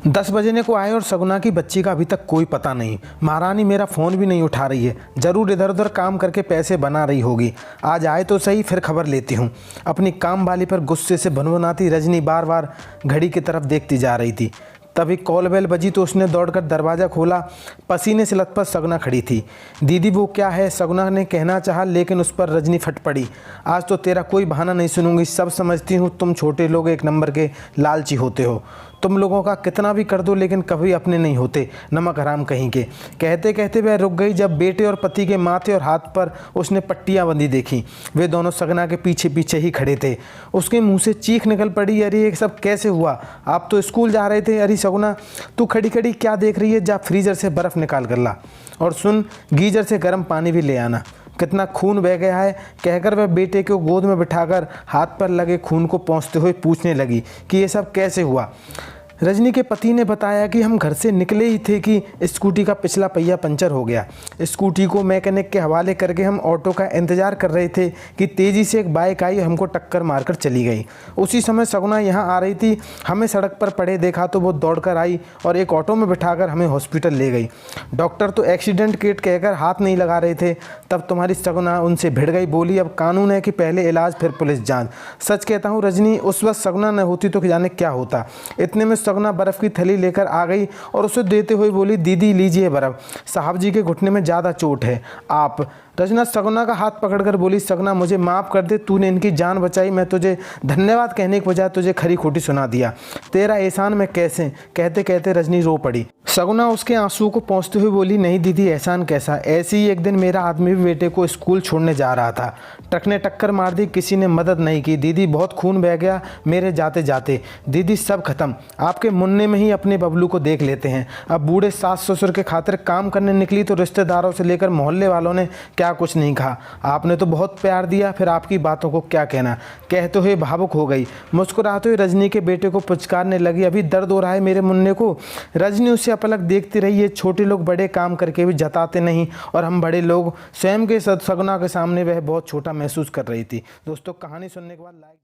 10 बजने को आए और सगुना की बच्ची का अभी तक कोई पता नहीं। महारानी मेरा फ़ोन भी नहीं उठा रही है, ज़रूर इधर उधर काम करके पैसे बना रही होगी। आज आए तो सही, फिर खबर लेती हूँ। अपनी काम वाली पर गुस्से से भनभनाती रजनी बार बार घड़ी की तरफ देखती जा रही थी। तभी कॉल बेल बजी तो उसने दौड़कर दरवाज़ा खोला। पसीने से लथपथ सगुना खड़ी थी। दीदी वो क्या है, सगुना ने कहना चाहा, लेकिन उस पर रजनी फट पड़ी। आज तो तेरा कोई बहाना नहीं सुनूंगी। सब समझती हूँ तुम छोटे लोग एक नंबर के लालची होते हो। तुम लोगों का कितना भी कर दो लेकिन कभी अपने नहीं होते, नमक हराम कहीं के। कहते कहते वह रुक गई जब बेटे और पति के माथे और हाथ पर उसने पट्टियां बंधी देखी। वे दोनों सगना के पीछे पीछे ही खड़े थे। उसके मुंह से चीख निकल पड़ी, अरे ये सब कैसे हुआ? आप तो स्कूल जा रहे थे। अरे सगुना, तू खड़ी खड़ी क्या देख रही है? जा फ्रीजर से बर्फ़ निकाल कर ला, और सुन, गीजर से गर्म पानी भी ले आना। कितना खून बह गया है, कहकर वह बेटे को गोद में बिठाकर हाथ पर लगे खून को पोंछते हुए पूछने लगी कि ये सब कैसे हुआ। रजनी के पति ने बताया कि हम घर से निकले ही थे कि स्कूटी का पिछला पहिया पंचर हो गया। स्कूटी को मैकेनिक के हवाले करके हम ऑटो का इंतज़ार कर रहे थे कि तेज़ी से एक बाइक आई, हमको टक्कर मारकर चली गई। उसी समय सगुना यहाँ आ रही थी, हमें सड़क पर पड़े देखा तो वो दौड़कर आई और एक ऑटो में बिठाकर हमें हॉस्पिटल ले गई। डॉक्टर तो एक्सीडेंट किट कहकर हाथ नहीं लगा रहे थे। तब तुम्हारी सगुना उनसे भिड़ गई, बोली अब कानून है कि पहले इलाज फिर पुलिस जाँच। सच कहता हूँ रजनी, उस वक्त सगुना न होती तो जाने क्या होता। इतने में सगुना बर्फ़ की थैली लेकर आ गई और उसे देते हुए बोली, दीदी लीजिए बर्फ़, साहब जी के घुटने में ज़्यादा चोट है। आप रजना सगुना का हाथ पकड़कर बोली, सगुना मुझे माफ़ कर दे, तूने इनकी जान बचाई। मैं तुझे धन्यवाद कहने के बजाय तुझे खरी खोटी सुना दिया। तेरा एहसान मैं कैसे? कहते कहते रजनी रो पड़ी। सगुना उसके आंसुओं को पोंछते हुए बोली, नहीं दीदी, एहसान कैसा? ऐसे ही एक दिन मेरा आदमी भी बेटे को स्कूल छोड़ने जा रहा था, ट्रक ने टक्कर मार दी, किसी ने मदद नहीं की। दीदी बहुत खून बह गया मेरे जाते जाते। दीदी सब खत्म, आपके मुन्ने में ही अपने बबलू को देख लेते हैं। अब बूढ़े सास ससुर के खातिर काम करने निकली तो रिश्तेदारों से लेकर मोहल्ले वालों ने क्या कुछ नहीं कहा। आपने तो बहुत प्यार दिया, फिर आपकी बातों को क्या कहना। कहते हुए भावुक हो गई। मुस्कुराते हुए रजनी के बेटे को पुचकारने लगी, अभी दर्द हो रहा है मेरे मुन्ने को। रजनी उसे अपलक देखती रही। ये छोटे लोग बड़े काम करके भी जताते नहीं, और हम बड़े लोग स्वयं के सगुना के सामने वह बहुत छोटा महसूस कर रही थी। दोस्तों, कहानी सुनने के बाद लाइक